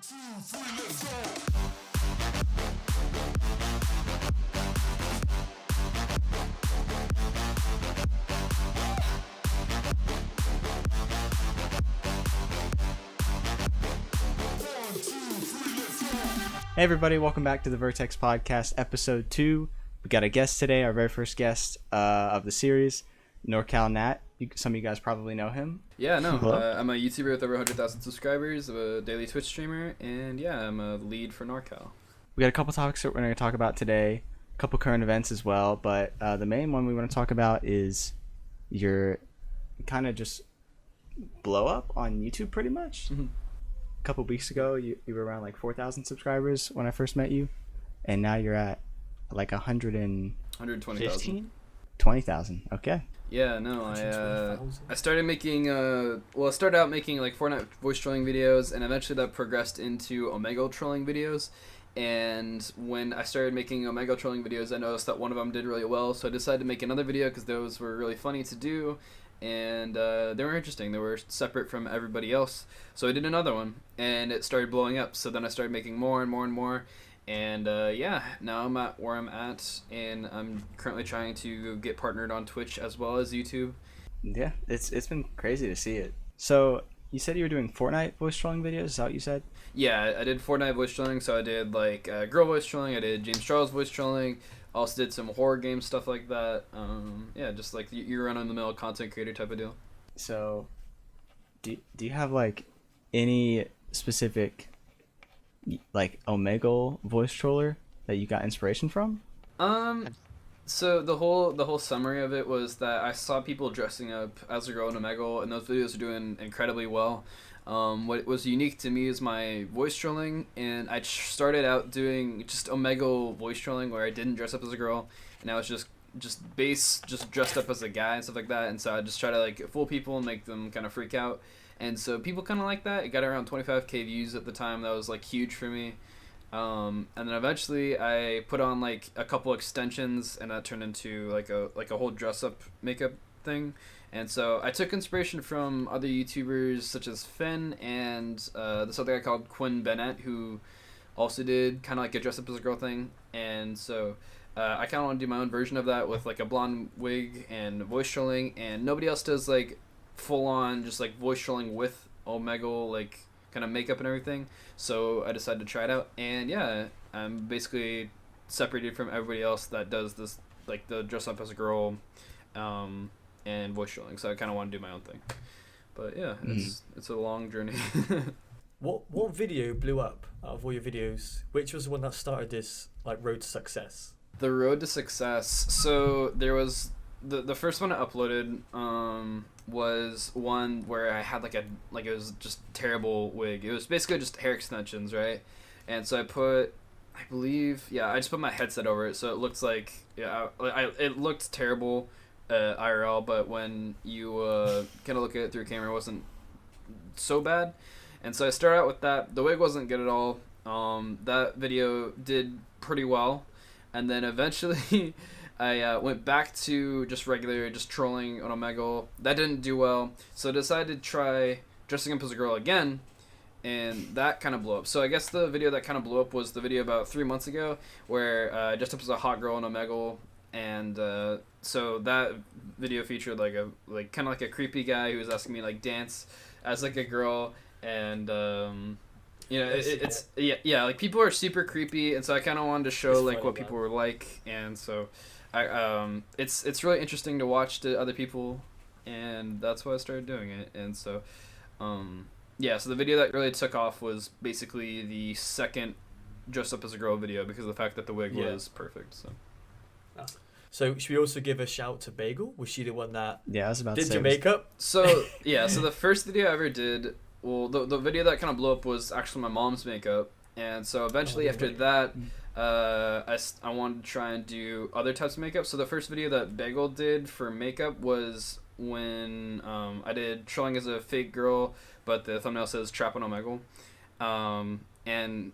2, 3, let's go. Hey everybody, welcome back to the Vertex podcast, episode 2. We got a guest today, our very first guest of the series, NorCal Nat. Some of you guys probably know him. Yeah, no, I'm a YouTuber with over 100,000 subscribers, I'm a daily Twitch streamer, and yeah, I'm a lead for NorCal. We got a couple topics that we're going to talk about today, a couple current events as well, but the main one we want to talk about is your kind of just blow up on YouTube pretty much. Mm-hmm. A couple weeks ago, you were around like 4,000 subscribers when I first met you, and now you're at like 120,000. 20,000, okay. Yeah, no, I started making, I started out making like Fortnite voice trolling videos, and eventually that progressed into Omegle trolling videos. And when I started making Omegle trolling videos, I noticed that one of them did really well, so I decided to make another video because those were really funny to do. And they were interesting. They were separate from everybody else. So I did another one, and it started blowing up. So then I started making more and more and more. And yeah, now I'm at where I'm at, and I'm currently trying to get partnered on Twitch as well as YouTube. Yeah, it's been crazy to see it. So you said you were doing Fortnite voice trolling videos? Is that what you said? Yeah, I did Fortnite voice trolling. So I did like girl voice trolling. I did James Charles voice trolling. Also did some horror game stuff like that. Yeah, just like your run-of-the-mill content creator type of deal. So, do you have like any specific like Omegle voice troller that you got inspiration from? So the whole summary of it was that I saw people dressing up as a girl in Omegle, and those videos are doing incredibly well. What was unique to me is my voice trolling, and I started out doing just Omegle voice trolling where I didn't dress up as a girl, and I was just dressed up as a guy and stuff like that, and so I just try to like fool people and make them kind of freak out, and so people kind of like that. It got around 25k views at the time. That was like huge for me. And then eventually I put on like a couple extensions, and that turned into like a whole dress up makeup thing. And so I took inspiration from other YouTubers such as Finn and this other guy called Quinn Bennett, who also did kind of like a dress up as a girl thing. And so I kind of want to do my own version of that with like a blonde wig and voice trolling. And nobody else does like full on just like voice trolling with Omegle like kind of makeup and everything. So I decided to try it out. And yeah, I'm basically separated from everybody else that does this like the dress up as a girl. And voice trolling, so I kind of want to do my own thing. But yeah, it's a long journey. What video blew up out of all your videos? Which was the one that started this like road to success? The road to success. So there was the first one I uploaded was one where I had it was just terrible wig. It was basically just hair extensions, right? And so I just put my headset over it, so it looks like it looked terrible. IRL, but when you kind of look at it through a camera, it wasn't so bad. And so I started out with that. The wig wasn't good at all. That video did pretty well, and then eventually I went back to just trolling on Omegle. That didn't do well, so I decided to try dressing up as a girl again, and that kind of blew up. So I guess the video that kind of blew up was the video about 3 months ago where I dressed up as a hot girl on Omegle. And so that video featured kind of like a creepy guy who was asking me like dance as like a girl, and it's like people are super creepy, and so I kind of wanted to show like what people were like, and so I it's really interesting to watch to other people, and that's why I started doing it. And so so the video that really took off was basically the second dressed up as a girl video because of the fact that the wig was perfect. So should we also give a shout to Bagel? Was she the one that I was about to did say your makeup? So the first video I ever did, well, the video that kind of blew up was actually my mom's makeup, and so eventually after that, I wanted to try and do other types of makeup. So the first video that Bagel did for makeup was when I did trolling as a fake girl, but the thumbnail says Trap on Omegle, and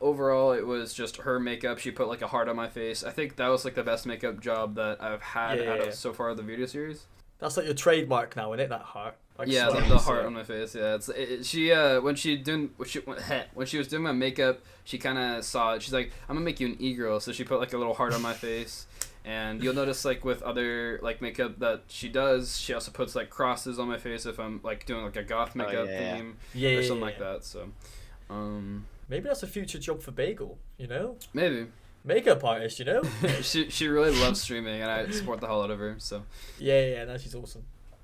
overall it was just her makeup. She put like a heart on my face. I think that was like the best makeup job that I've had out of so far the video series. That's like your trademark now, isn't it? That heart. Like Yeah, the smiles, heart on my face. Yeah, she when she was doing my makeup, she kind of saw it. She's like, I'm gonna make you an e-girl, so she put like a little heart on my face. And you'll notice like with other like makeup that she does, she also puts like crosses on my face if I'm like doing like a goth makeup theme or something like that. So, maybe that's a future job for Bagel. You know, maybe makeup artist. You know. she really loves streaming, and I support the hell out of her. So Yeah, no, she's awesome.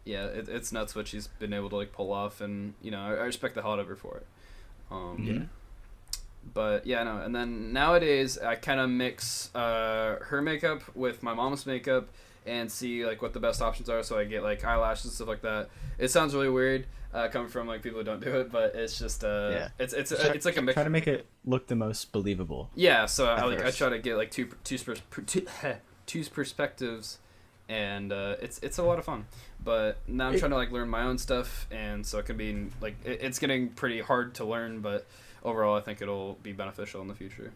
yeah, it's nuts what she's been able to like pull off, and you know I respect the hell out of her for it. Yeah. But yeah, no. And then nowadays, I kind of mix her makeup with my mom's makeup and see like what the best options are. So I get like eyelashes and stuff like that. It sounds really weird coming from like people who don't do it, but it's just it's like a mix. Try to make it look the most believable. Yeah. So I first. try to get like two perspectives, and it's a lot of fun. But now I'm trying to like learn my own stuff, and so it can be like it's getting pretty hard to learn, but overall, I think it'll be beneficial in the future.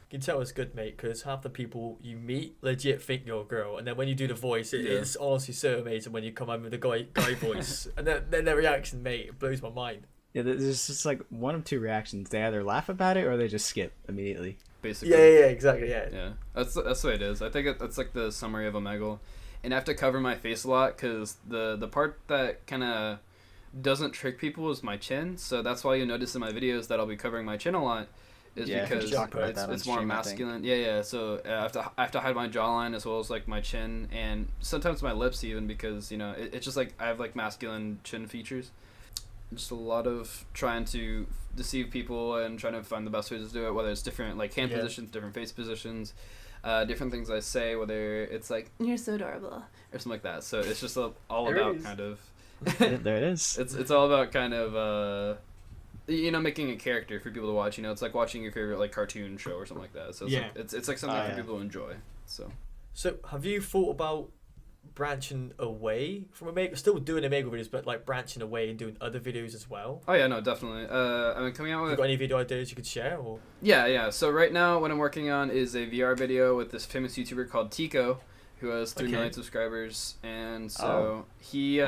You can tell it's good, mate, because half the people you meet legit think you're a girl, and then when you do the voice, it's honestly so amazing when you come out with the guy voice, and then their reaction, mate, it blows my mind. Yeah, there's just like one of two reactions. They either laugh about it or they just skip immediately. Basically. Yeah, exactly, yeah. Yeah, that's the way it is. I think that's like the summary of Omegle, and I have to cover my face a lot because the part that kind of doesn't trick people is my chin. So that's why you notice in my videos that I'll be covering my chin a lot, is because it's more masculine. Yeah. So I have to hide my jawline as well as like my chin and sometimes my lips even, because you know it's just like I have like masculine chin features. Just a lot of trying to deceive people and trying to find the best ways to do it, whether it's different like hand positions, different face positions, different things I say, whether it's like you're so adorable or something like that. So it's just all about kind of There it is. It's all about kind of you know, making a character for people to watch. You know, it's like watching your favorite like cartoon show or something like that. So it's like something for people to enjoy. So have you thought about branching away from Omegle, still doing Omegle videos, but like branching away and doing other videos as well? Oh yeah, no, definitely. I mean, coming out with. Have you got any video ideas you could share? Or Yeah. So right now, what I'm working on is a VR video with this famous YouTuber called Tico, who has 3 million subscribers, and so he.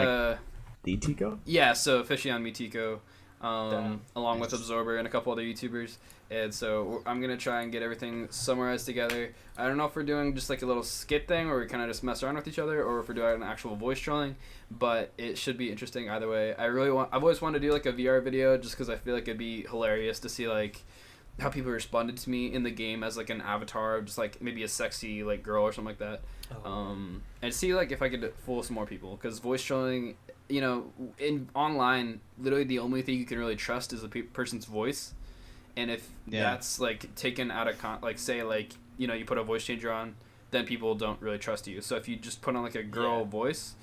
The Tico? Yeah, so Fishy on Me Tico, along with Absorber and a couple other YouTubers. And so I'm going to try and get everything summarized together. I don't know if we're doing just like a little skit thing where we kind of just mess around with each other, or if we're doing an actual voice trolling, but it should be interesting either way. I've always wanted to do like a VR video just because I feel like it'd be hilarious to see like how people responded to me in the game as like an avatar of just like maybe a sexy like girl or something like that. And see like if I could fool some more people, because voice trolling, you know, in online, literally the only thing you can really trust is the person's voice. And if that's like taken out of like say like, you know, you put a voice changer on, then people don't really trust you. So if you just put on like a girl voice,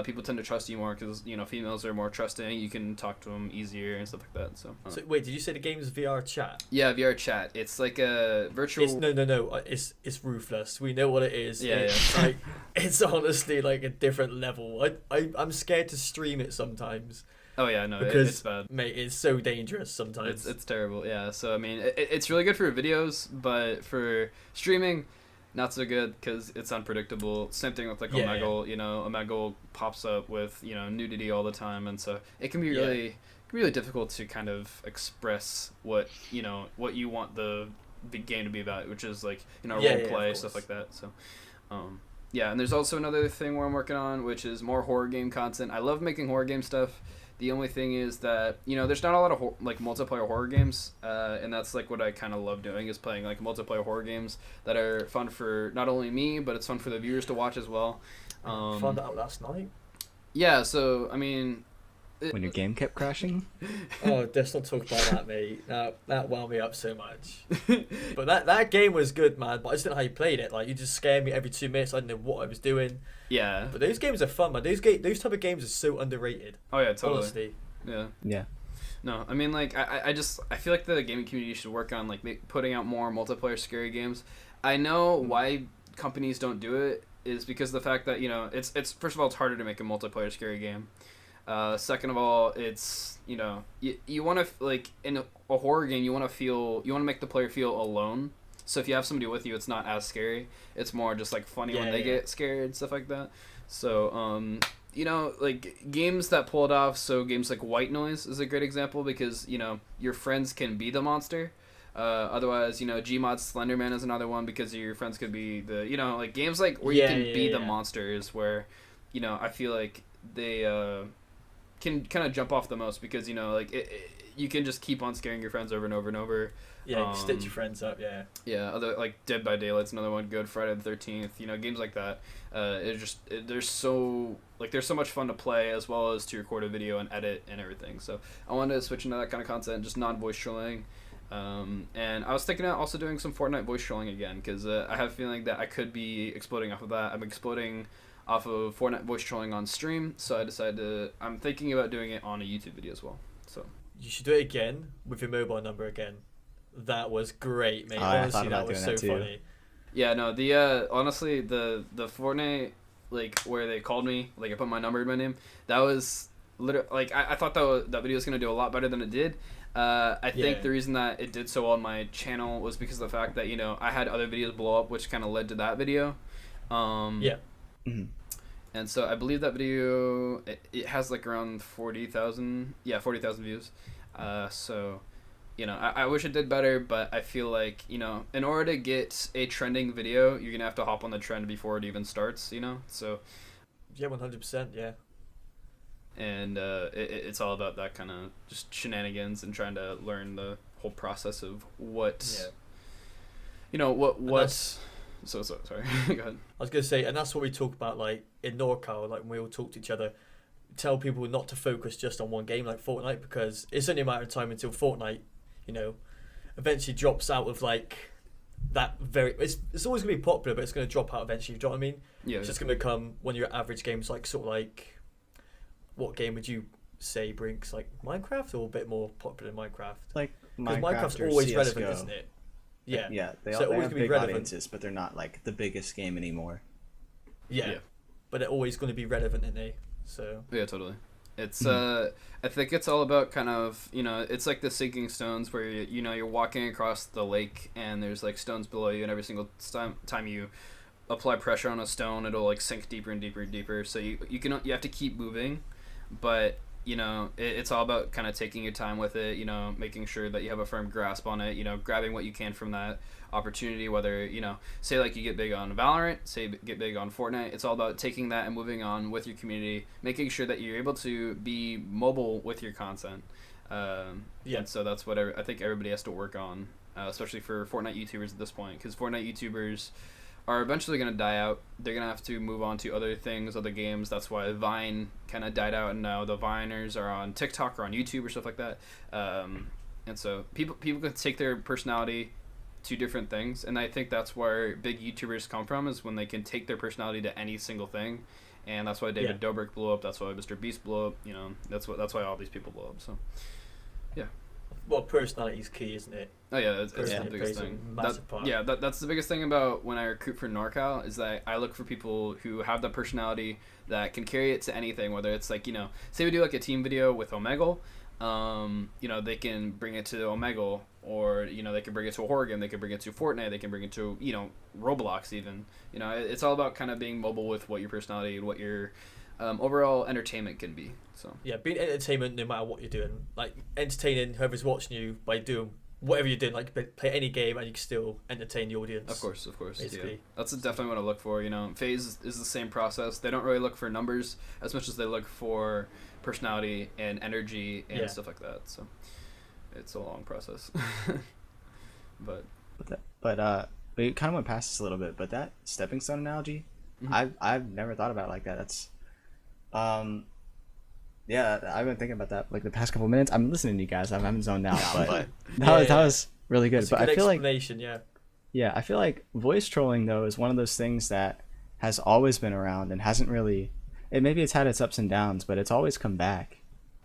people tend to trust you more because, you know, females are more trusting. You can talk to them easier and stuff like that. So wait, did you say the game's VR chat? Yeah, VR chat. It's like a virtual. No. It's ruthless. We know what it is. Yeah. Like, it's honestly like a different level. I'm scared to stream it sometimes. Oh yeah, no, because, it's bad. Mate, it's so dangerous sometimes. It's terrible. Yeah. So I mean, it's really good for videos, but for streaming, not so good because it's unpredictable. Same thing with like Omegle. You know, Omegle pops up with, you know, nudity all the time, and so it can be really difficult to kind of express what you want the game to be about, which is like, you know, role play, stuff like that. So. Yeah, and there's also another thing where I'm working on, which is more horror game content. I love making horror game stuff. The only thing is that, you know, there's not a lot of like multiplayer horror games, and that's like what I kind of love doing, is playing like multiplayer horror games that are fun for not only me, but it's fun for the viewers to watch as well. Found that out last night. Yeah, so I mean, when your game kept crashing. Oh, let's not talk about that, mate. That wound me up so much. But that game was good, man. But I just didn't know how you played it. Like, you just scared me every 2 minutes. I didn't know what I was doing. Yeah. But those games are fun, man. Those type of games are so underrated. Oh yeah, totally. Honestly. Yeah. No, I mean, like, I feel like the gaming community should work on like putting out more multiplayer scary games. I know why companies don't do it is because of the fact that, you know, it's first of all, it's harder to make a multiplayer scary game. Second of all, it's, you know, you want to, like, in a horror game, you want to make the player feel alone. So if you have somebody with you, it's not as scary. It's more just like funny when they get scared, stuff like that. So you know, like games that pull it off. So games like White Noise is a great example because you know your friends can be the monster. Otherwise, you know, Gmod's Slenderman is another one because your friends could be the, you know, like games like where you can be the monster is where, you know, I feel like they can kind of jump off the most because, you know, like you can just keep on scaring your friends over and over and over. Yeah, stitch your friends up, yeah. Yeah, other like Dead by Daylight's another one good, Friday the 13th, you know, games like that. There's so much fun to play as well as to record a video and edit and everything. So I wanted to switch into that kind of content, just non-voice trolling. And I was thinking of also doing some Fortnite voice trolling again because I have a feeling that I could be exploding off of that. I'm exploding off of Fortnite voice trolling on stream, so I decided I'm thinking about doing it on a YouTube video as well. So you should do it again with your mobile number again. That was great, mate. Honestly, that was so funny. Yeah, no, the honestly the Fortnite like where they called me, like I put my number in my name, that was literally like I thought that video was gonna do a lot better than it did. I think the reason that it did so well on my channel was because of the fact that, you know, I had other videos blow up, which kind of led to that video. Mm-hmm. And so I believe that video, it has like around 40,000 views. So, you know, I wish it did better, but I feel like, you know, in order to get a trending video, you're going to have to hop on the trend before it even starts, you know? So. Yeah, 100%, yeah. And it's all about that kind of just shenanigans and trying to learn the whole process of what, you know, what. So sorry. Go ahead. I was gonna say, and that's what we talk about, like in NorCal, like when we all talk to each other, tell people not to focus just on one game like Fortnite because it's only a matter of time until Fortnite, you know, eventually drops out of like that very. It's always gonna be popular, but it's gonna drop out eventually. Do you know what I mean? Yeah. It's just gonna become one of your average games, like sort of like. What game would you say, Brinx? Like Minecraft or a bit more popular than Minecraft? Like Minecraft's or always CSGO. relevant, isn't it? Yeah. Yeah, they so always have big relevant. audiences, but they're not like the biggest game anymore. Yeah. But they're always going to be relevant, aren't they? So. Yeah, totally. It's I think it's all about kind of, you know, it's like the sinking stones where you know you're walking across the lake and there's like stones below you, and every single time you apply pressure on a stone, it'll like sink deeper and deeper and deeper. So you have to keep moving. But, you know, it's all about kind of taking your time with it, you know, making sure that you have a firm grasp on it, you know, grabbing what you can from that opportunity, whether, you know, say like you get big on Valorant, say get big on Fortnite. It's all about taking that and moving on with your community, making sure that you're able to be mobile with your content. And so that's what I think everybody has to work on, especially for Fortnite YouTubers at this point, because Fortnite YouTubers are eventually going to die out. They're going to have to move on to other things, other games. That's why Vine kind of died out, and now the Viners are on TikTok or on YouTube or stuff like that. And so people can take their personality to different things, and I think that's where big YouTubers come from, is when they can take their personality to any single thing. And that's why David Dobrik blew up. That's why Mr. Beast blew up. You know, that's why all these people blew up. So, yeah. Well, personality is key, isn't it? Oh yeah, it's the biggest thing. That's the biggest thing about when I recruit for NorCal is that I look for people who have the personality that can carry it to anything. Whether it's like, you know, say we do like a team video with Omegle, you know, they can bring it to Omegle, or, you know, they can bring it to a horror game, they can bring it to Fortnite, they can bring it to, you know, Roblox even. You know, it's all about kind of being mobile with what your personality and what your overall entertainment can be. So yeah, being entertainment no matter what you're doing, like entertaining whoever's watching you by doing whatever you're doing, like play any game and you can still entertain the audience. Of course, basically. Yeah. That's definitely what I look for. You know, FaZe is the same process. They don't really look for numbers as much as they look for personality and energy and stuff like that. So it's a long process. but we kind of went past this a little bit, but that stepping stone analogy, I've never thought about it like that. That's yeah, I've been thinking about that like the past couple of minutes. I'm listening to you guys. I haven't zoned out, but that was really good. But I feel like I feel like voice trolling though is one of those things that has always been around and hasn't really. Maybe it's had its ups and downs, but it's always come back.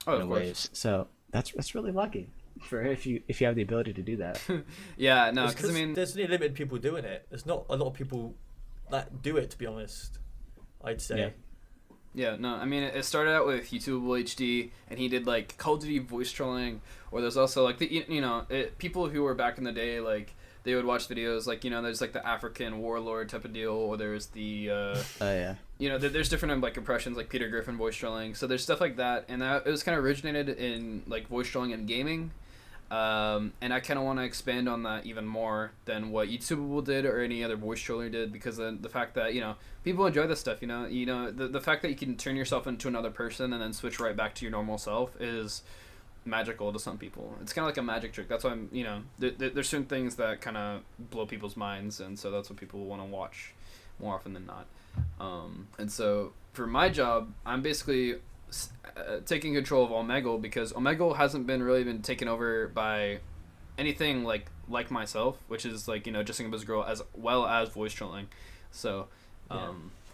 Oh, of course. So that's really lucky for if you have the ability to do that. Yeah, no, because I mean, there's only limited people doing it. There's not a lot of people that do it, to be honest. I'd say. Yeah, no, I mean, it started out with YouTube HD, and he did, like, Call of Duty voice trolling, or there's also, like, people who were back in the day, like, they would watch videos like, you know, there's like the African warlord type of deal, or there's the Yeah. you know, there's different like impressions, like Peter Griffin voice trolling. So there's stuff like that, and that it was kind of originated in like voice trolling and gaming. And I kind of want to expand on that even more than what YouTube did or any other voice troller did, because the fact that, you know, people enjoy this stuff, you know, the fact that you can turn yourself into another person and then switch right back to your normal self is magical to some people. It's kind of like a magic trick. That's why I'm, you know, there's certain things that kind of blow people's minds, and so that's what people want to watch more often than not. And so for my job, I'm basically taking control of Omegle, because Omegle hasn't been taken over by anything like myself, which is like, you know, just singing as a girl as well as voice trolling. So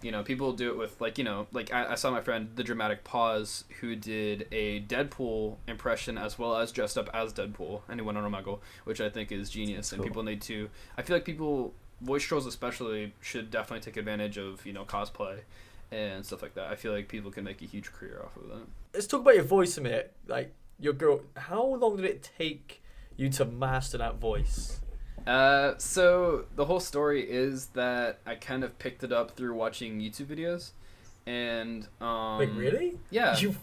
you know, people do it with like, you know, like I saw my friend The Dramatic Pause, who did a Deadpool impression as well as dressed up as Deadpool, and he went on Omegle, which I think is genius. And people need to, I feel like people, voice trolls especially, should definitely take advantage of, you know, cosplay and stuff like that. I feel like people can make a huge career off of that. Let's talk about your voice a minute. Like, your girl, how long did it take you to master that voice? So the whole story is that I kind of picked it up through watching YouTube videos, and Wait, really? Yeah. You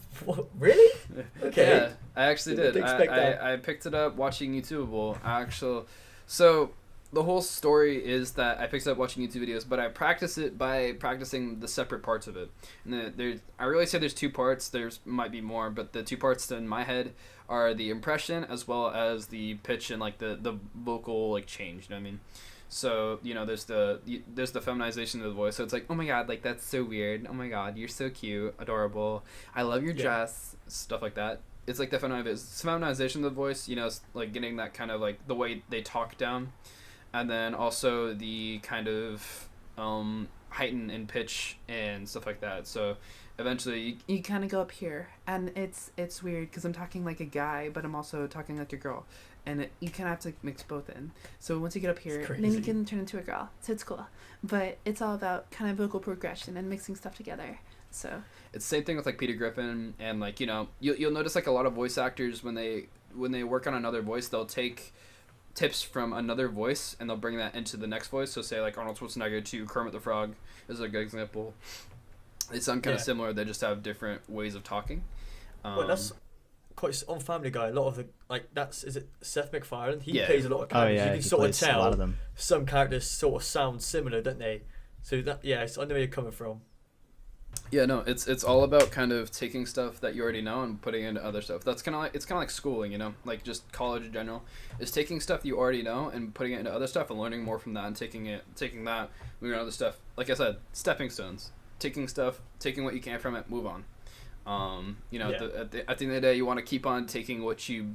really? Okay. Yeah, I actually did. Didn't expect that. I picked it up watching YouTube. So the whole story is that I picked it up watching YouTube videos, but I practice it by practicing the separate parts of it. And I really say there's two parts. There's might be more, but the two parts in my head are the impression as well as the pitch and like the vocal like change. You know what I mean? So, you know, there's the feminization of the voice. So it's like, oh my god, like that's so weird. Oh my god, you're so cute, adorable. I love your dress, stuff like that. It's like the feminization of the voice. You know, like getting that kind of like the way they talk down. And then also the kind of heighten in pitch and stuff like that. So eventually you kind of go up here, and it's weird because I'm talking like a guy, but I'm also talking like a girl, and you kind of have to mix both in. So once you get up here, then you can turn into a girl. So it's cool, but it's all about kind of vocal progression and mixing stuff together. So it's the same thing with like Peter Griffin, and like, you know, you'll notice like a lot of voice actors when they work on another voice, they'll take tips from another voice and they'll bring that into the next voice. So say like Arnold Schwarzenegger to Kermit the Frog is a good example. They sound kind of similar. They just have different ways of talking. Well, that's quite on Family Guy. A lot of the is it Seth MacFarlane? He plays a lot of characters. You can sort of tell a lot of them. Some characters sort of sound similar, don't they? So that I know where you're coming from. Yeah, no, it's all about kind of taking stuff that you already know and putting it into other stuff. That's kind of like schooling, you know, like just college in general, is taking stuff you already know and putting it into other stuff and learning more from that, and taking that, moving on to other stuff. Like I said, stepping stones, taking what you can from it, move on. You know, at the end of the day, you want to keep on taking what you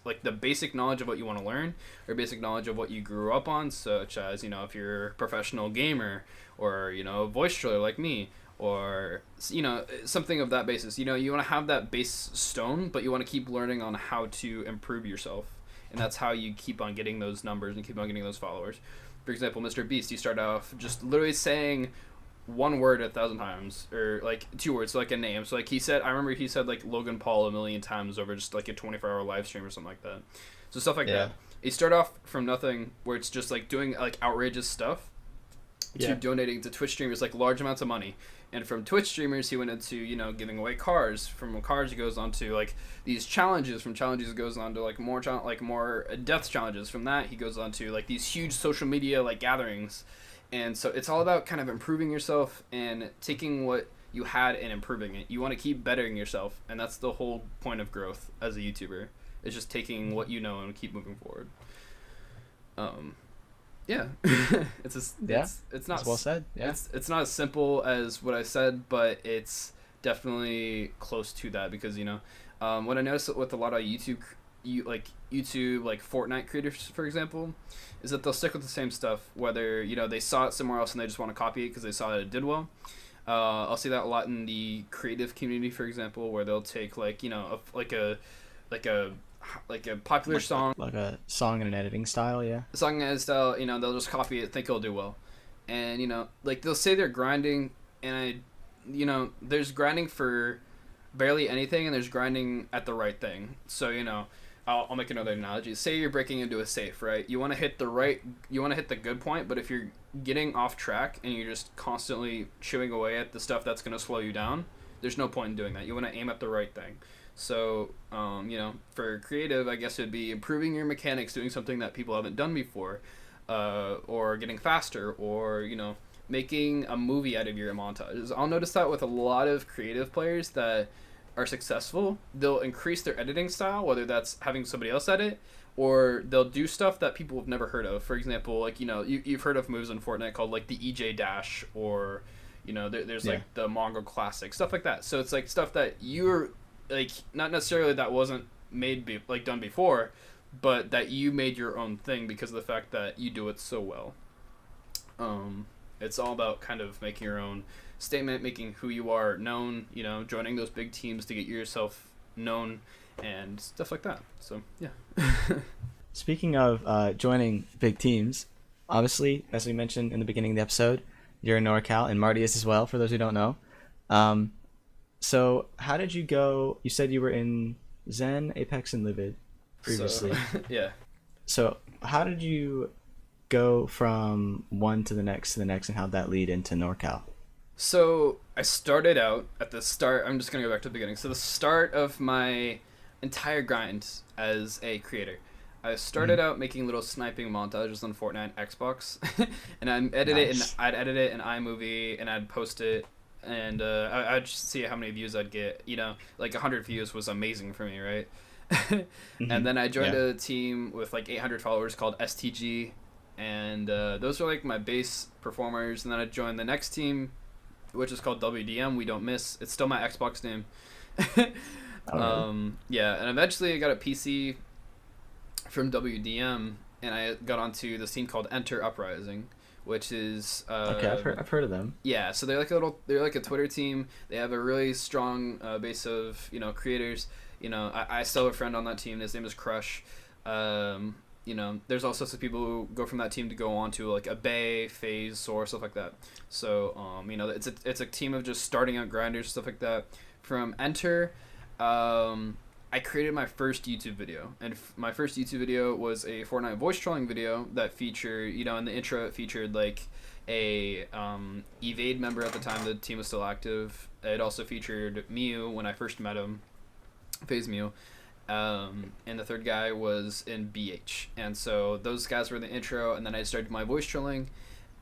like the basic knowledge of what you want to learn, or basic knowledge of what you grew up on, such as, you know, if you're a professional gamer, or, you know, a voice troller like me, or, you know, something of that basis. You know, you want to have that base stone, but you want to keep learning on how to improve yourself, and that's how you keep on getting those numbers and keep on getting those followers. For example, Mr. Beast, you start off just literally saying one word 1,000 times, or like 2 words, so like a name. So like I remember he said like Logan Paul 1 million times over just like a 24-hour live stream or something like that. So stuff like that. You start off from nothing, where it's just like doing like outrageous stuff, to donating to Twitch streamers like large amounts of money. And from Twitch streamers, he went into, you know, giving away cars. From cars, he goes on to like these challenges. From challenges, it goes on to like more death challenges. From that, he goes on to like these huge social media like gatherings. And so it's all about kind of improving yourself and taking what you had and improving it. You want to keep bettering yourself, and that's the whole point of growth as a YouTuber. It's just taking what you know and keep moving forward. Yeah, it's not well said. Yeah, it's not as simple as what I said, but it's definitely close to that, because, you know, what I noticed with a lot of YouTube like Fortnite creators, for example, is that they'll stick with the same stuff, whether, you know, they saw it somewhere else and they just want to copy it because they saw that it did well. I'll see that a lot in the creative community, for example, where they'll take like, you know, a popular song, like a song in an editing style, you know, they'll just copy it, think it'll do well. And, you know, like they'll say they're grinding, and you know, there's grinding for barely anything, and there's grinding at the right thing. So, you know, I'll make another analogy. Say you're breaking into a safe, right? You want to hit the good point, but if you're getting off track and you're just constantly chewing away at the stuff that's going to slow you down, there's no point in doing that. You want to aim at the right thing. So, for creative, I guess it'd be improving your mechanics, doing something that people haven't done before, or getting faster, or, making a movie out of your montages. I'll notice that with a lot of creative players that are successful, they'll increase their editing style, whether that's having somebody else edit, or they'll do stuff that people have never heard of. For example, like, you've heard of moves in Fortnite called like the EJ dash, or there's like the Mongol classic, stuff like that. So it's like stuff that you're like, not necessarily that wasn't done before, but that you made your own thing because of the fact that you do it so well. It's all about kind of making your own statement, making who you are known, joining those big teams to get yourself known and stuff like that. So, yeah. Speaking of joining big teams, obviously, as we mentioned in the beginning of the episode, you're in NorCal, and Marty is as well, for those who don't know. So how did you go? You said you were in Zen, Apex, and Livid previously. So, yeah. So how did you go from one to the next, and how'd that lead into NorCal? So I started out at the start. I'm just going to go back to the beginning. So the start of my entire grind as a creator, I started out making little sniping montages on Fortnite Xbox, and I'd edit it in iMovie, and I'd post it, and I'd just see how many views I'd get. Like 100 views was amazing for me, right? And then I joined a team with like 800 followers called STG, and those were like my base performers. And then I joined the next team, which is called WDM. We Don't Miss. It's still my Xbox name. And eventually I got a PC from WDM, and I got onto this team called Enter Uprising, which is okay, I've heard of them. Yeah, so they're like a Twitter team. They have a really strong base of creators. I still have a friend on that team. His name is Crush. There's all sorts of people who go from that team to go on to like a Bay, FaZe, Soar, stuff like that. So it's a team of just starting out grinders, stuff like that. From Enter, I created my first YouTube video, and my first YouTube video was a Fortnite voice trolling video that featured, in the intro it featured like a Evade member at the time the team was still active. It also featured Mew when I first met him, FaZe Mew. And the third guy was in BH, and so those guys were in the intro, and then I started my voice trolling,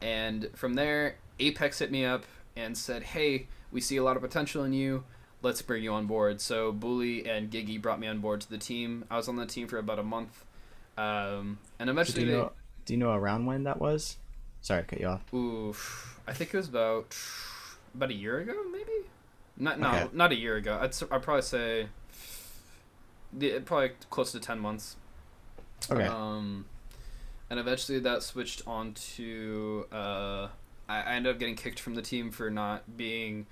and from there Apex hit me up and said, hey, we see a lot of potential in you, let's bring you on board. So Bully and Giggy brought me on board to the team. I was on the team for about a month, and eventually do you know around when that was? Sorry to cut you off. I think it was about a year ago, maybe. Not a year ago. I'd probably say probably close to 10 months. Okay. And eventually that switched on to I ended up getting kicked from the team for not being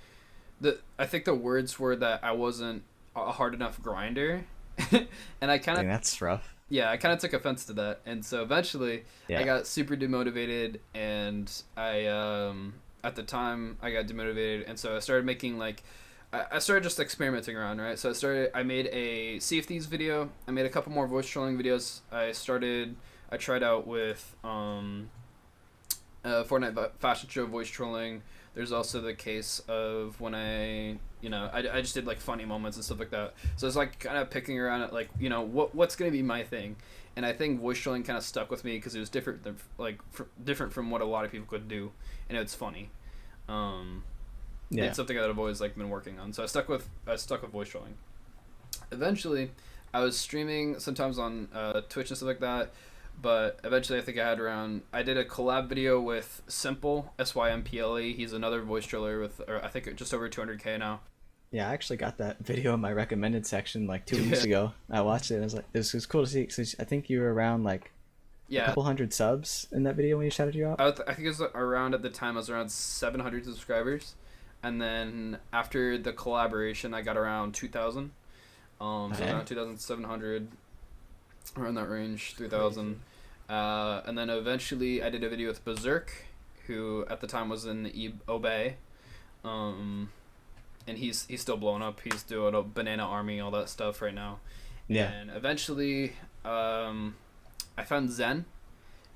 I think the words were that I wasn't a hard enough grinder. And I kind of that's rough. Yeah, I kind of took offense to that, and so eventually I got super demotivated, and I at the time I got demotivated, and so I started making I started just experimenting around, right? So I made a Sea of Thieves video. I made a couple more voice trolling videos. I tried out with Fortnite Fashion Show voice trolling. There's also the case of when I just did like funny moments and stuff like that. So it's like kind of picking around at what's going to be my thing. And I think voice trolling kind of stuck with me because it was different from what a lot of people could do, and it's funny. It's something that I've always been working on. So I stuck with voice trolling. Eventually, I was streaming sometimes on Twitch and stuff like that. But eventually, I think I did a collab video with Simple, Symple. He's another voice troller with, I think, just over 200K now. Yeah, I actually got that video in my recommended section 2 weeks ago. I watched it, and I was like, this was cool to see. Cause I think you were around a couple hundred subs in that video when you shouted you out. I think it was around, at the time, I was around 700 subscribers. And then after the collaboration, I got around 2,000. So around 2,700. Around that range, 3,000. And then eventually I did a video with Berserk, who at the time was in Obey. And he's still blowing up. He's doing a Banana Army, all that stuff right now. Yeah. And eventually, I found Zen,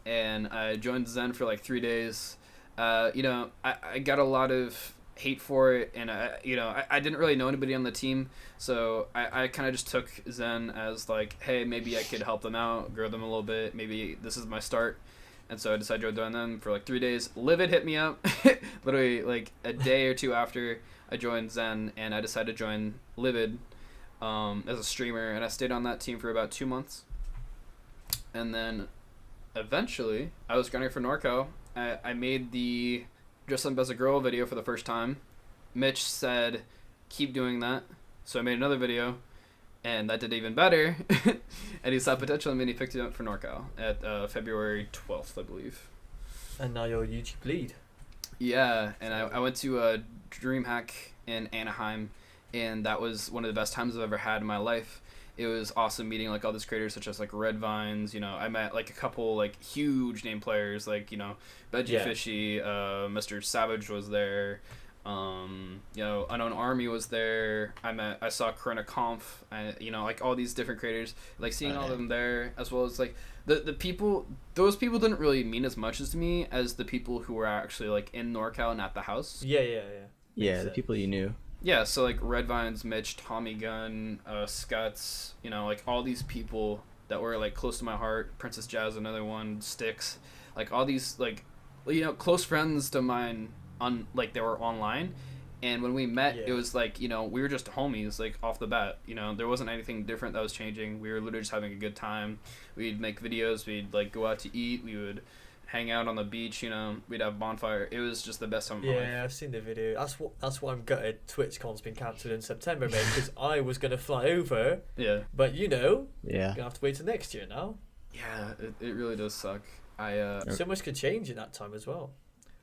and I joined Zen for like 3 days. I got a lot of hate for it, and I didn't really know anybody on the team, so I kind of just took Zen as like, hey, maybe I could help them out, grow them a little bit. Maybe this is my start. And so I decided to join them for like 3 days. Livid hit me up, literally like a day or two after I joined Zen, and I decided to join Livid as a streamer, and I stayed on that team for about 2 months. And then eventually, I was grinding for NorCal. I made the Dress Up as a Girl video for the first time. Mitch said, keep doing that. So I made another video, and that did even better. And he saw potential in me, and he picked it up for NorCal at February 12th, I believe. And now you're YouTube lead. Yeah, and I went to DreamHack in Anaheim, and that was one of the best times I've ever had in my life. It was awesome meeting like all these creators such as like Red Vines. I met like a couple like huge name players like Veggie Fishy, Mr. Savage was there, Unknown Army was there. I saw Corona Conf, like all these different creators, like seeing all of them there, as well as like the people. Those people didn't really mean as much as to me as the people who were actually like in NorCal and at the house. Yeah, the people you knew. Yeah, so like Red Vines, Mitch, Tommy Gunn, Scuts, like all these people that were like close to my heart. Princess Jazz, another one, Sticks, like all these like, close friends to mine they were online, and when we met, it was like we were just homies like off the bat. There wasn't anything different that was changing. We were literally just having a good time. We'd make videos. We'd like go out to eat. We would hang out on the beach, we'd have bonfire. It was just the best time of my life. Yeah, I've seen the video. That's what I'm gutted. TwitchCon's been cancelled in September, mate, because I was gonna fly over. Yeah. But gonna Yeah. have to wait till next year now. Yeah, it really does suck. So much could change in that time as well.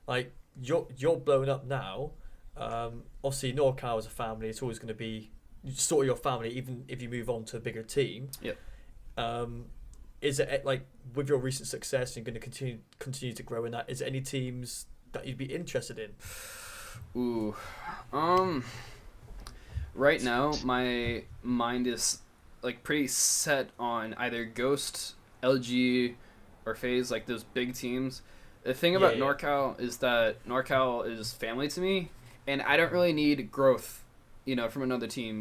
Like you're blown up now. Obviously NorCal as a family, it's always gonna be sort of your family, even if you move on to a bigger team. Yep. Is it like with your recent success and going to continue to grow in that? Is there any teams that you'd be interested in? Ooh, right now my mind is like pretty set on either Ghost, LG, or FaZe, like those big teams. The thing about NorCal is that NorCal is family to me, and I don't really need growth, from another team.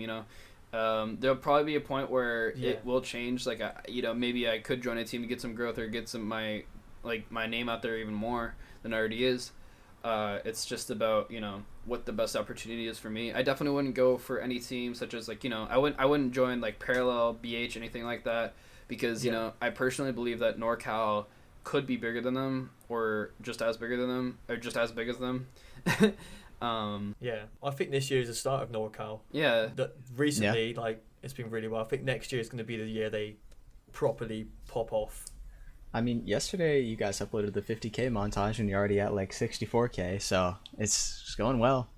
There'll probably be a point where it will change. Like, maybe I could join a team to get some growth or get my name out there even more than it already is. It's just about, what the best opportunity is for me. I definitely wouldn't go for any team such as like, I wouldn't join like Parallel, BH, anything like that, because, I personally believe that NorCal could be bigger than them or just as bigger than them or just as big as them. I think this year is the start of NorCal. Yeah. Recently, it's been really well. I think next year is going to be the year they properly pop off. I mean, yesterday you guys uploaded the 50K montage and you're already at like 64K, so it's going well.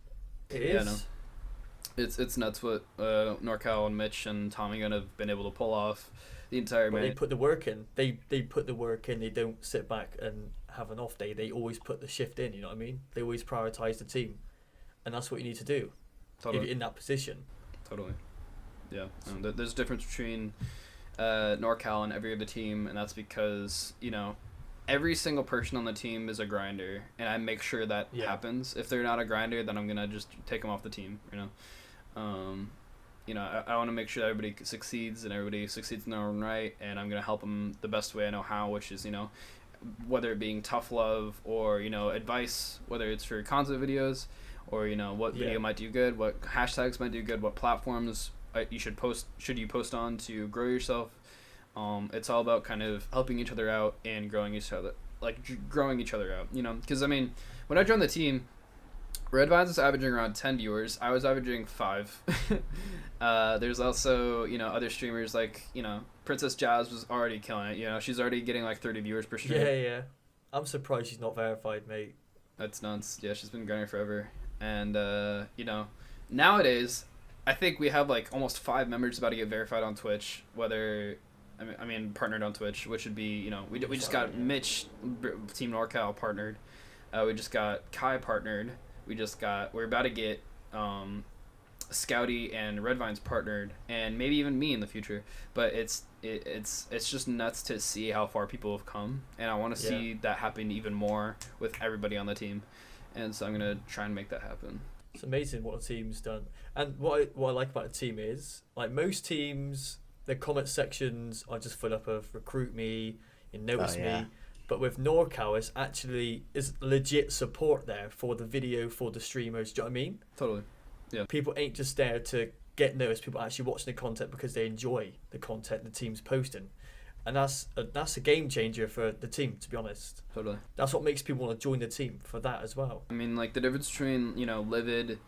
It is. No. It's nuts what NorCal and Mitch and Tommy Gunn have been able to pull off the entire They put the work in. They put the work in. They don't sit back and have an off day. They always put the shift in, you know what I mean? They always prioritize the team. And that's what you need to do if you're in that position. Totally. Yeah. There's a difference between NorCal and every other team, and that's because, every single person on the team is a grinder, and I make sure that happens. If they're not a grinder, then I'm going to just take them off the team, I want to make sure that everybody succeeds, and everybody succeeds in their own right, and I'm going to help them the best way I know how, which is, whether it being tough love or, advice, whether it's for content videos, or what video might do good, what hashtags might do good, what platforms you should post on to grow yourself. It's all about kind of helping each other out and growing each other out, because when I joined the team, Red Vines was averaging around 10 viewers. I was averaging 5. There's also other streamers like Princess Jazz was already killing it. She's already getting like 30 viewers per stream. Yeah. I'm surprised she's not verified, mate. That's nuts. Yeah, she's been grinding forever. And, nowadays, I think we have, like, almost 5 members about to get verified on Twitch, partnered on Twitch, which would be, we just got Mitch, Team NorCal, partnered. We just got Kai partnered. We're about to get, Scouty and Redvine's partnered, and maybe even me in the future. But it's just nuts to see how far people have come, and I want to see that happen even more with everybody on the team, and so I'm gonna try and make that happen. It's amazing what a team's done, and what I like about a team is, like, most teams, their comment sections are just full up of recruit me, you notice me. But with NorCal, it's actually is legit support there for the video, for the streamers. Do you know what I mean? Totally. Yeah. People ain't just there to get noticed. People are actually watching the content because they enjoy the content the team's posting, and that's a game changer for the team. To be honest, Totally. that's what makes people want to join the team for that as well. I mean, like, the difference between, Livid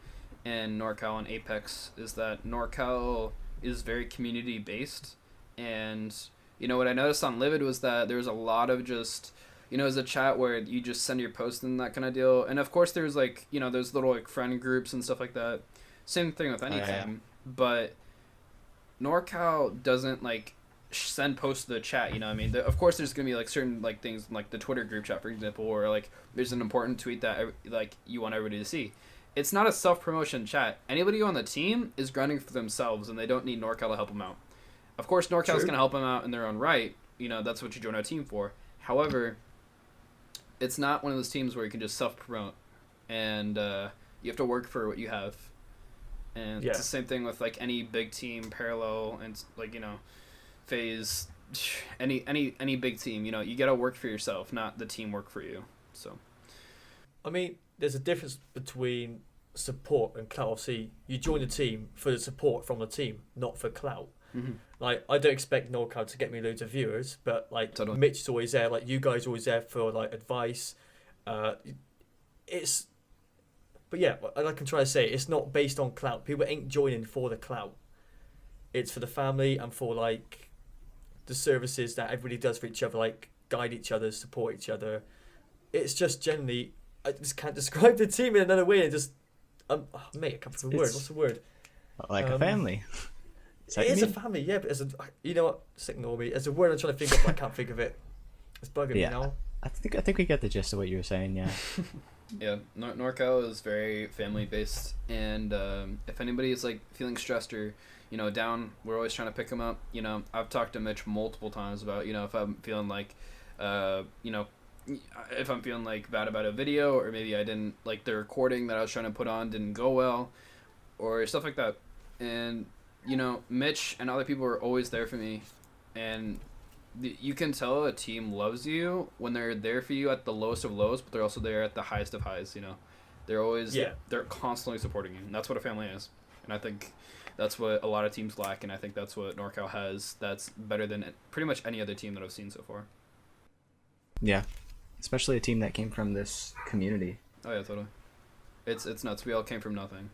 and NorCal and Apex is that NorCal is very community based, and what I noticed on Livid was that there was a lot of just, there's a chat where you just send your post and that kind of deal, and of course there's like, there's little like friend groups and stuff like that. Same thing with anything, but NorCal doesn't like send posts to the chat. You know what I mean? Of course, there's gonna be like certain like things like the Twitter group chat, for example, or like there's an important tweet that like you want everybody to see. It's not a self-promotion chat. Anybody on the team is grinding for themselves, and they don't need NorCal to help them out. Of course, NorCal is gonna help them out in their own right. That's what you join our team for. However, it's not one of those teams where you can just self-promote, and you have to work for what you have. And it's the same thing with like any big team, Parallel, and like FaZe, any big team. You gotta work for yourself, not the team work for you. So, I mean, there's a difference between support and clout. Obviously, you join the team for the support from the team, not for clout. Mm-hmm. Like, I don't expect NorCal to get me loads of viewers, but like Mitch is always there. Like, you guys are always there for like advice. But yeah, like I'm trying to say, it's not based on clout. People ain't joining for the clout. It's for the family and for like the services that everybody does for each other, like guide each other, support each other. It's just generally, I just can't describe the team in another way. It just, mate, I can't think of a word. What's the word? Like a family. It is a family, yeah, but you know what? Just ignore me. There's a word I'm trying to think of, but I can't think of it. It's bugging me now. I think we get the gist of what you were saying. Yeah. Yeah, NorCal is very family based, and if anybody is like feeling stressed or down, we're always trying to pick them up. I've talked to Mitch multiple times about if I'm feeling like if I'm feeling like bad about a video, or maybe I didn't like the recording that I was trying to put on didn't go well, or stuff like that. And Mitch and other people are always there for me, and you can tell a team loves you when they're there for you at the lowest of lows, but they're also there at the highest of highs. They're always they're constantly supporting you, and that's what a family is. And I think that's what a lot of teams lack, and I think that's what NorCal has. That's better than pretty much any other team that I've seen so far. Yeah, especially a team that came from this community. Oh yeah, totally. It's nuts. We all came from nothing.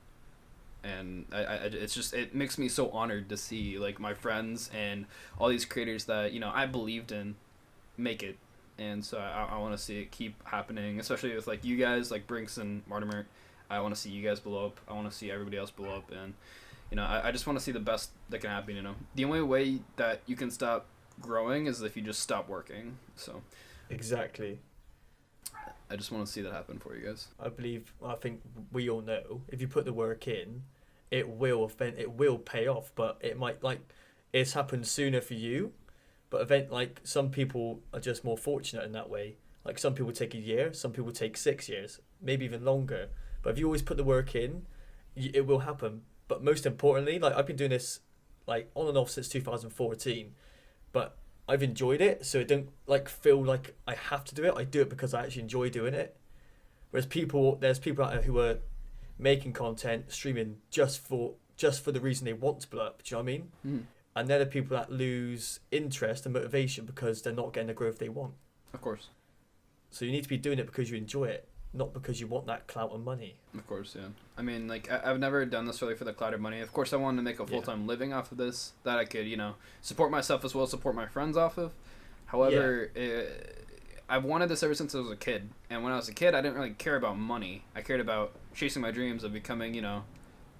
And it makes me so honored to see like my friends and all these creators that I believed in make it, and so I want to see it keep happening, especially with like you guys, like Brinx and Martimert. I want to see you guys blow up. I want to see everybody else blow up, and I just want to see the best that can happen. The only way that you can stop growing is if you just stop working. So exactly. I just want to see that happen for you guys. I think we all know if you put the work in, it will pay off, but it might, like, it's happened sooner for you, but like some people are just more fortunate in that way. Like, some people take a year, some people take 6 years, maybe even longer. But if you always put the work in, it will happen. But most importantly, like, I've been doing this like on and off since 2014, but I've enjoyed it, so it don't like feel like I have to do it. I do it because I actually enjoy doing it. Whereas there's people out there who are making content, streaming just for the reason they want to blow up. Do you know what I mean? Mm. And they're the people that lose interest and motivation because they're not getting the growth they want. Of course. So you need to be doing it because you enjoy it, not because you want that clout and money. Of course, yeah. I mean, like, I've never done this really for the clout or money. Of course, I wanted to make a full-time living off of this that I could, support myself as well as support my friends off of. However, I've wanted this ever since I was a kid. And when I was a kid, I didn't really care about money. I cared about chasing my dreams of becoming,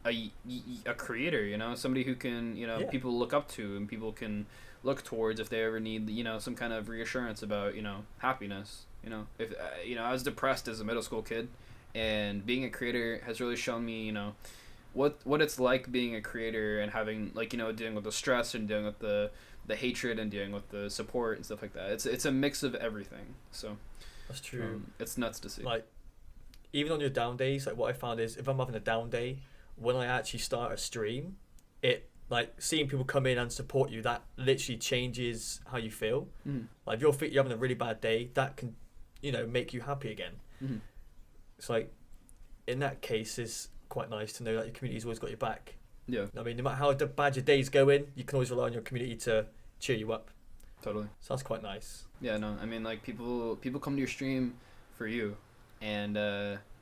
a creator, somebody who can, people look up to and people can look towards if they ever need, some kind of reassurance about, happiness. If I was depressed as a middle school kid, and being a creator has really shown me, what it's like being a creator and having like dealing with the stress and dealing with the hatred and dealing with the support and stuff like that. It's a mix of everything. So That's true. it's nuts to see. Like, even on your down days, like what I found is if I'm having a down day, when I actually start a stream, it like seeing people come in and support you, that literally changes how you feel. Like if you're having a really bad day, that can, make you happy again. It's like, in that case, it's quite nice to know that your community's always got your back. Yeah. I mean, no matter how bad your day's going, you can always rely on your community to cheer you up. Totally. So that's quite nice. Yeah, no, I mean, like, people come to your stream for you, and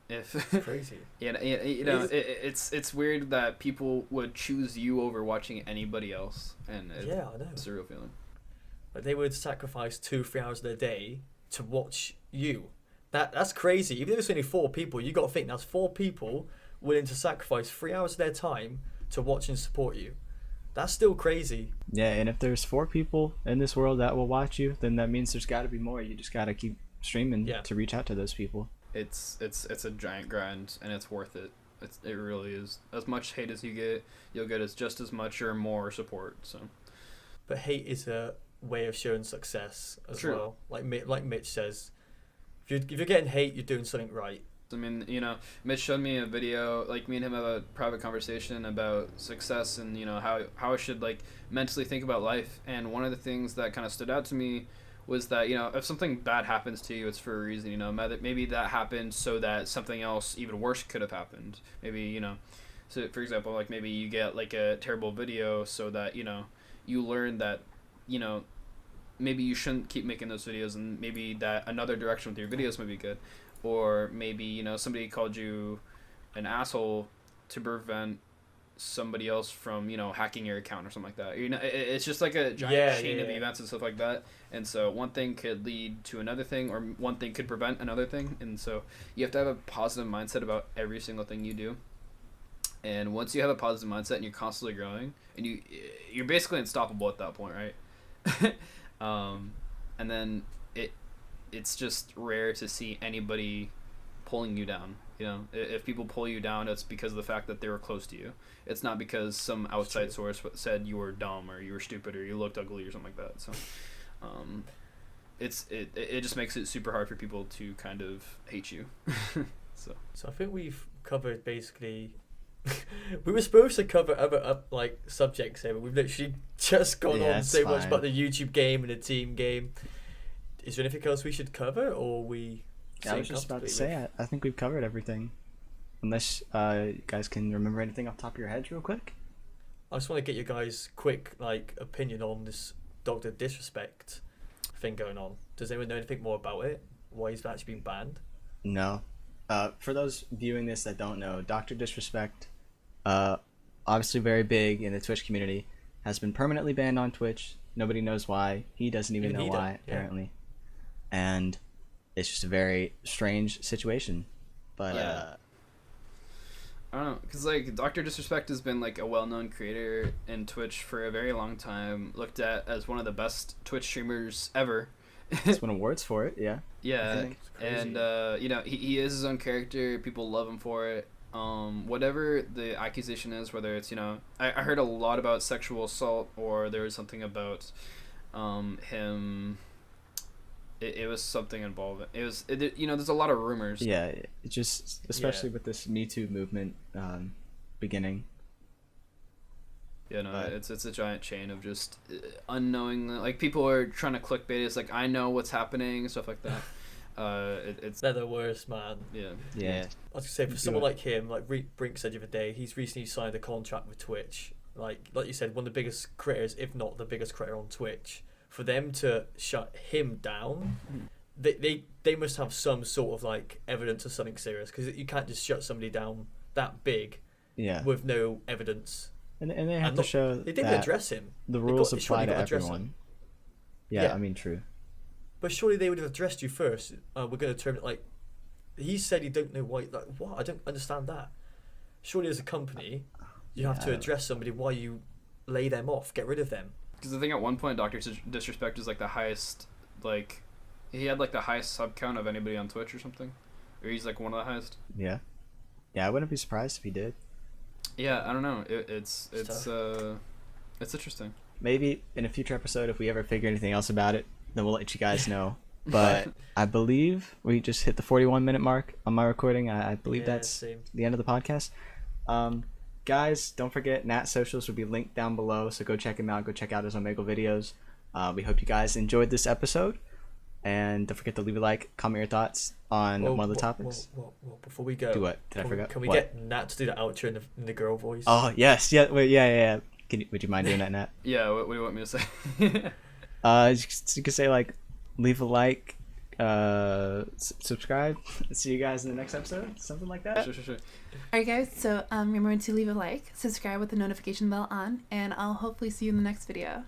if It's crazy. it's weird that people would choose you over watching anybody else, and I know. it's a real feeling. Like they would sacrifice 2-3 hours of their day to watch you. That's crazy. Even if it's only 4 people, you got to think that's 4 people willing to sacrifice 3 hours of their time to watch and support you. That's still crazy. Yeah, and if there's 4 people in this world that will watch you, then that means there's got to be more. You just got to keep streaming to reach out to those people. It's a giant grind, and it's worth it. It really is. As much hate as you get, you'll get just as much or more support. So, but hate is a way of showing success as well. Like Mitch says, if you're getting hate, you're doing something right. I mean, Mitch showed me a video, like me and him have a private conversation about success and, how I should, like, mentally think about life. And one of the things that kind of stood out to me was that, if something bad happens to you, it's for a reason, maybe that happened so that something else even worse could have happened. Maybe, so for example, like maybe you get like a terrible video so that, you learn that, maybe you shouldn't keep making those videos, and maybe that another direction with your videos might be good. Or maybe, somebody called you an asshole to prevent somebody else from, hacking your account or something like that. It's just like a giant chain of events and stuff like that. And so one thing could lead to another thing, or one thing could prevent another thing. And so you have to have a positive mindset about every single thing you do. And once you have a positive mindset and you're constantly growing, and you're basically unstoppable at that point, right? And then it's just rare to see anybody pulling you down. If people pull you down, it's because of the fact that they were close to you. It's not because some outside source said you were dumb or you were stupid or you looked ugly or something like that. So, it just makes it super hard for people to kind of hate you. So I think we've covered basically. We were supposed to cover other subjects here, but we've literally just gone on so much about the YouTube game and the team game. Is there anything else we should cover, or we? I was just about to say, I think we've covered everything. Unless you guys can remember anything off the top of your heads real quick. I just want to get your guys' quick opinion on this DrDisrespect thing going on. Does anyone know anything more about it? Why he's actually been banned? No. For those viewing this that don't know, DrDisrespect, obviously very big in the Twitch community, has been permanently banned on Twitch. Nobody knows why. He doesn't even know why, apparently. And it's just a very strange situation. But I don't know, because DrDisrespect has been a well-known creator in Twitch for a very long time, looked at as one of the best Twitch streamers ever. He's won awards for it, yeah. Yeah, and he is his own character. People love him for it. Whatever the accusation is, whether it's I heard a lot about sexual assault, or there was something about him. It was something involved. There's a lot of rumors. Yeah, it just especially with this Me Too movement beginning. Yeah, no, it's a giant chain of just unknowingly, people are trying to clickbait. It's I know what's happening, stuff like that. They're the worst, man. Yeah. Yeah. I was gonna say, for someone like him, like Brinx said the other day, he's recently signed a contract with Twitch. Like you said, one of the biggest creators, if not the biggest creator on Twitch. For them to shut him down, they must have some sort of evidence of something serious, because you can't just shut somebody down that big with no evidence. And they have to show they didn't address him. The rules apply to everyone. Yeah, I mean, true. But surely they would have addressed you first. We're going to terminate. He said he don't know why. What? I don't understand that. Surely, as a company, you have to address somebody why you lay them off, get rid of them. Because I think at one point, DrDisrespect is the highest, he had the highest sub count of anybody on Twitch or something, or he's one of the highest. Yeah, I wouldn't be surprised if he did. Yeah, I don't know. It's interesting. Maybe in a future episode, if we ever figure anything else about it, then we'll let you guys know. But I believe we just hit the 41-minute mark on my recording. I believe that's same. the end of the podcast. Guys, don't forget Nat's socials will be linked down below, so go check him out. Go check out his Omegle videos. We hope you guys enjoyed this episode. And don't forget to leave a like, comment your thoughts on one of the topics. Well, before we go, Do what? Did I forget? Can we What? get Nat to do the outro in the girl voice? Oh, yes. Yeah, wait, yeah. Would you mind doing that, Nat? Yeah, what do you want me to say? You could say, like, leave a like, subscribe. See you guys in the next episode. Something like that. Sure. Alright guys, so remember to leave a like, subscribe with the notification bell on, and I'll hopefully see you in the next video.